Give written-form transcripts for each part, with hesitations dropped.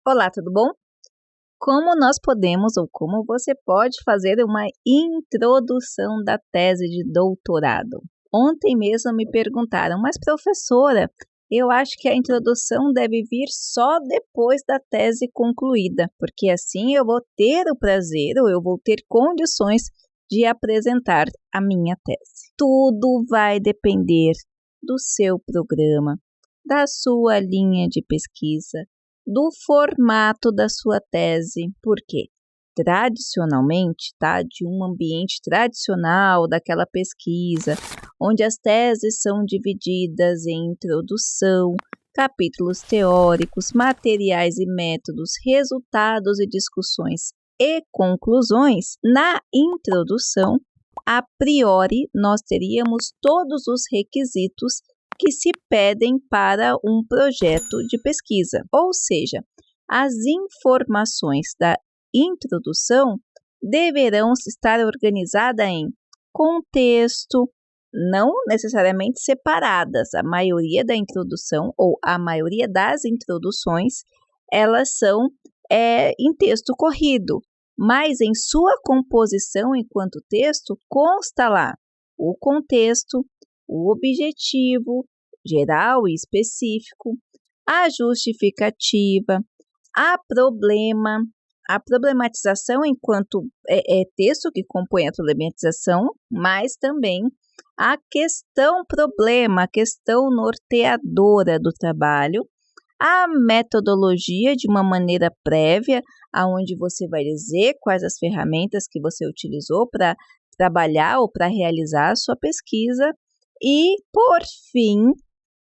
Olá, tudo bom? Como nós podemos ou como você pode fazer uma introdução da tese de doutorado? Ontem mesmo me perguntaram, mas professora, eu acho que a introdução deve vir só depois da tese concluída, porque assim eu vou ter o prazer ou eu vou ter condições de apresentar a minha tese. Tudo vai depender do seu programa, da sua linha de pesquisa, do formato da sua tese. Por quê? Tradicionalmente, de um ambiente tradicional daquela pesquisa, onde as teses são divididas em introdução, capítulos teóricos, materiais e métodos, resultados e discussões e conclusões. Na introdução, a priori, nós teríamos todos os requisitos que se pedem para um projeto de pesquisa, ou seja, as informações da introdução deverão estar organizadas em contexto, não necessariamente separadas. A maioria da introdução ou a maioria das introduções, elas são em texto corrido, mas em sua composição enquanto texto consta lá o contexto, o objetivo geral e específico, a justificativa, a problematização enquanto texto que compõe a problematização, mas também a questão problema, a questão norteadora do trabalho, a metodologia de uma maneira prévia, aonde você vai dizer quais as ferramentas que você utilizou para trabalhar ou para realizar a sua pesquisa. E, por fim,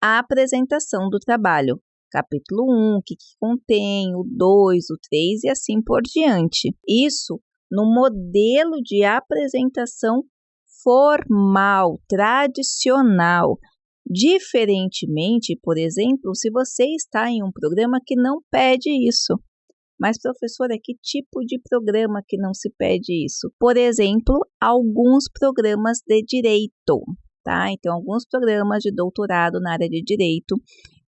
a apresentação do trabalho. Capítulo 1, o que contém, o 2, o 3 e assim por diante. Isso no modelo de apresentação formal, tradicional. Diferentemente, por exemplo, se você está em um programa que não pede isso. Mas, professora, que tipo de programa que não se pede isso? Por exemplo, alguns programas de direito. Então, alguns programas de doutorado na área de direito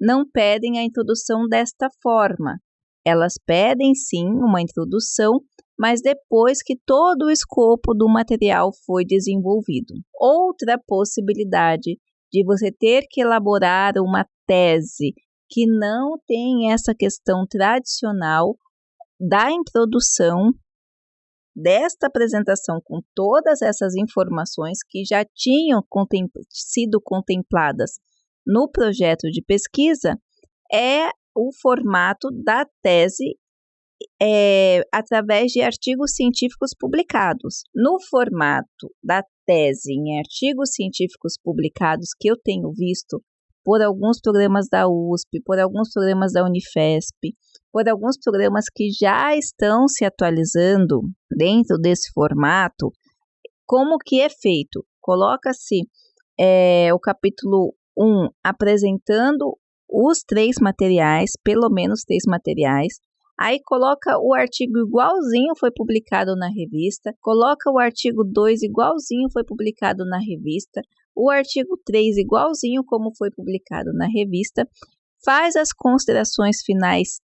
não pedem a introdução desta forma. Elas pedem, sim, uma introdução, mas depois que todo o escopo do material foi desenvolvido. Outra possibilidade de você ter que elaborar uma tese que não tem essa questão tradicional da introdução, desta apresentação com todas essas informações que já tinham sido contempladas no projeto de pesquisa, é o formato da tese através de artigos científicos publicados. No formato da tese em artigos científicos publicados que eu tenho visto por alguns programas da USP, por alguns programas da Unifesp, por alguns programas que já estão se atualizando dentro desse formato, como que é feito? Coloca-se o capítulo 1 apresentando os 3 materiais, pelo menos 3 materiais, aí coloca o artigo igualzinho foi publicado na revista, coloca o artigo 2 igualzinho foi publicado na revista, o artigo 3 igualzinho como foi publicado na revista, faz as considerações finais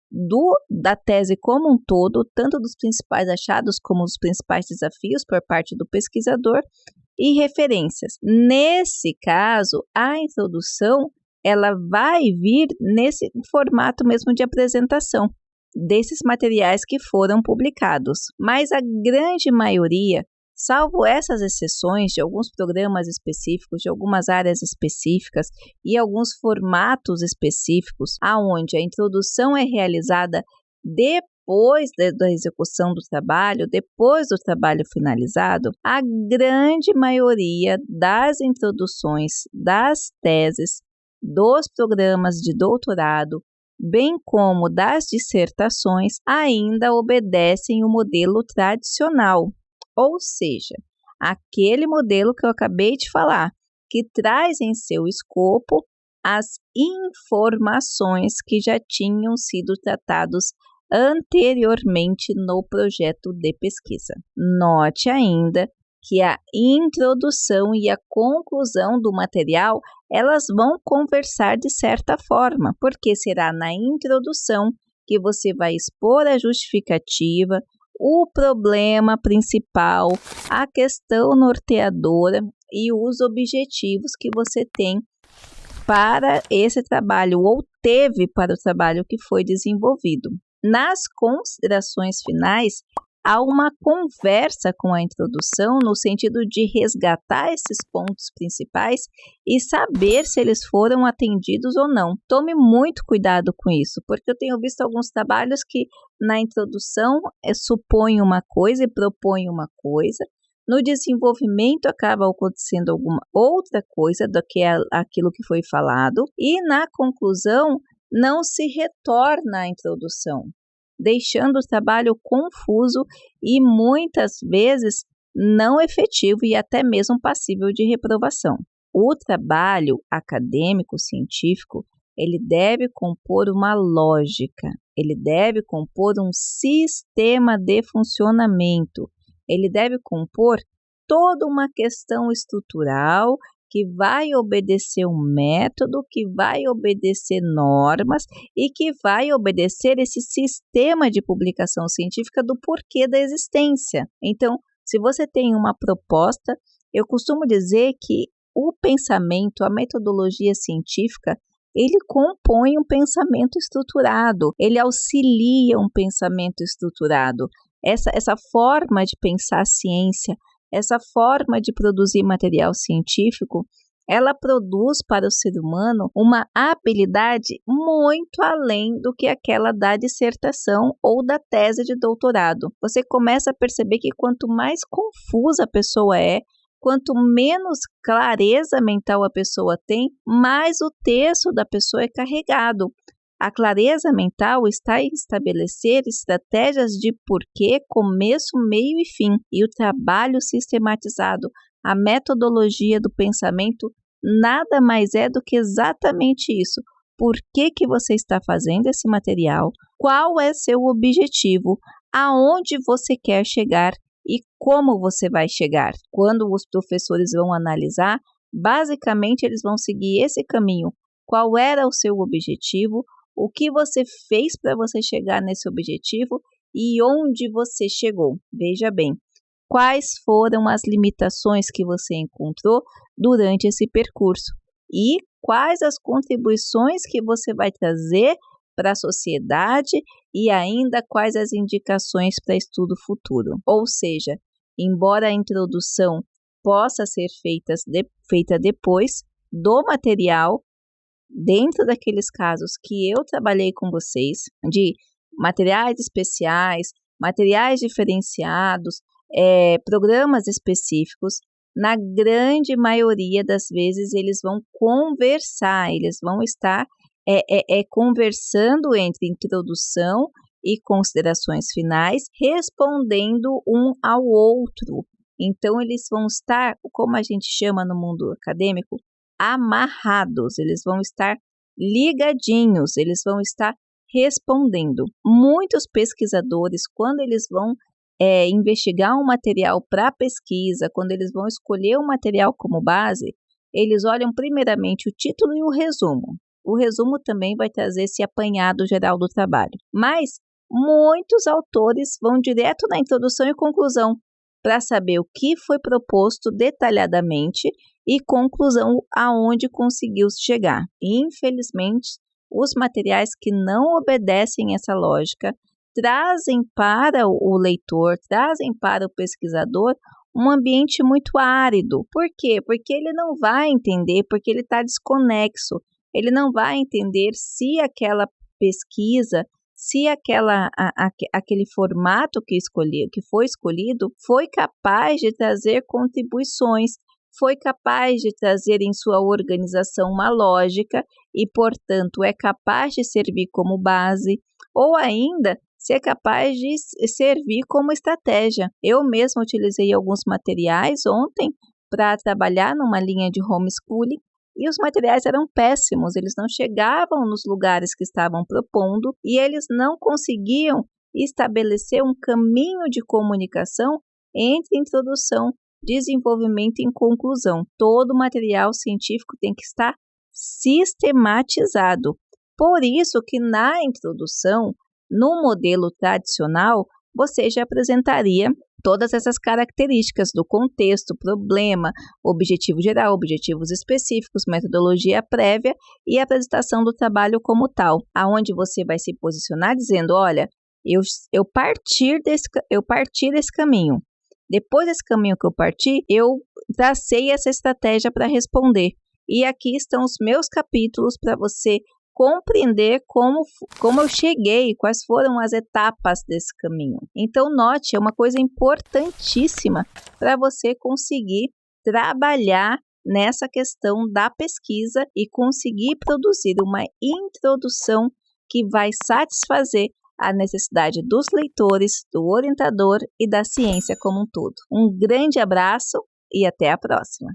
da tese como um todo, tanto dos principais achados como dos principais desafios por parte do pesquisador e referências. Nesse caso, a introdução ela vai vir nesse formato mesmo de apresentação desses materiais que foram publicados, mas a grande maioria, salvo essas exceções de alguns programas específicos, de algumas áreas específicas e alguns formatos específicos, aonde a introdução é realizada depois da execução do trabalho, depois do trabalho finalizado, a grande maioria das introduções das teses, dos programas de doutorado, bem como das dissertações, ainda obedecem o modelo tradicional. Ou seja, aquele modelo que eu acabei de falar, que traz em seu escopo as informações que já tinham sido tratados anteriormente no projeto de pesquisa. Note ainda que a introdução e a conclusão do material, elas vão conversar de certa forma, porque será na introdução que você vai expor a justificativa, o problema principal, a questão norteadora e os objetivos que você tem para esse trabalho ou teve para o trabalho que foi desenvolvido. Nas considerações finais, há uma conversa com a introdução no sentido de resgatar esses pontos principais e saber se eles foram atendidos ou não. Tome muito cuidado com isso, porque eu tenho visto alguns trabalhos que na introdução supõem uma coisa e propõem uma coisa. No desenvolvimento acaba acontecendo alguma outra coisa do que aquilo que foi falado e na conclusão não se retorna à introdução, deixando o trabalho confuso e muitas vezes não efetivo e até mesmo passível de reprovação. O trabalho acadêmico, científico, ele deve compor uma lógica, ele deve compor um sistema de funcionamento, ele deve compor toda uma questão estrutural que vai obedecer um método, que vai obedecer normas e que vai obedecer esse sistema de publicação científica do porquê da existência. Então, se você tem uma proposta, eu costumo dizer que o pensamento, a metodologia científica, ele compõe um pensamento estruturado, ele auxilia um pensamento estruturado. Essa forma de pensar a ciência, essa forma de produzir material científico, ela produz para o ser humano uma habilidade muito além do que aquela da dissertação ou da tese de doutorado. Você começa a perceber que quanto mais confusa a pessoa é, quanto menos clareza mental a pessoa tem, mais o texto da pessoa é carregado. A clareza mental está em estabelecer estratégias de porquê, começo, meio e fim, e o trabalho sistematizado, a metodologia do pensamento, nada mais é do que exatamente isso. Por que você está fazendo esse material? Qual é seu objetivo? Aonde você quer chegar e como você vai chegar? Quando os professores vão analisar, basicamente eles vão seguir esse caminho. Qual era o seu objetivo? O que você fez para você chegar nesse objetivo e onde você chegou? Veja bem, quais foram as limitações que você encontrou durante esse percurso e quais as contribuições que você vai trazer para a sociedade e ainda quais as indicações para estudo futuro. Ou seja, embora a introdução possa ser feita depois do material, dentro daqueles casos que eu trabalhei com vocês, de materiais especiais, materiais diferenciados, programas específicos, na grande maioria das vezes eles vão conversar, eles vão estar conversando entre introdução e considerações finais, respondendo um ao outro. Então, eles vão estar, como a gente chama no mundo acadêmico, amarrados, eles vão estar ligadinhos, eles vão estar respondendo. Muitos pesquisadores, quando eles vão investigar um material para pesquisa, quando eles vão escolher um material como base, eles olham primeiramente o título e o resumo. O resumo também vai trazer esse apanhado geral do trabalho. Mas muitos autores vão direto na introdução e conclusão para saber o que foi proposto detalhadamente e conclusão aonde conseguiu chegar. Infelizmente, os materiais que não obedecem essa lógica trazem para o leitor, trazem para o pesquisador um ambiente muito árido. Por quê? Porque ele não vai entender, porque ele está desconexo. Ele não vai entender se aquela pesquisa, se aquele formato que foi escolhido foi capaz de trazer contribuições, foi capaz de trazer em sua organização uma lógica e, portanto, é capaz de servir como base, ou ainda se é capaz de servir como estratégia. Eu mesma utilizei alguns materiais ontem para trabalhar numa linha de homeschooling e os materiais eram péssimos, eles não chegavam nos lugares que estavam propondo e eles não conseguiam estabelecer um caminho de comunicação entre introdução, desenvolvimento e conclusão. Todo material científico tem que estar sistematizado. Por isso que na introdução No modelo tradicional, você já apresentaria todas essas características do contexto, problema, objetivo geral, objetivos específicos, metodologia prévia e a apresentação do trabalho como tal, aonde você vai se posicionar dizendo, olha, eu parti desse caminho. Depois desse caminho que eu parti, eu tracei essa estratégia para responder. E aqui estão os meus capítulos para você compreender como eu cheguei, quais foram as etapas desse caminho. Então, note, é uma coisa importantíssima para você conseguir trabalhar nessa questão da pesquisa e conseguir produzir uma introdução que vai satisfazer a necessidade dos leitores, do orientador e da ciência como um todo. Um grande abraço e até a próxima!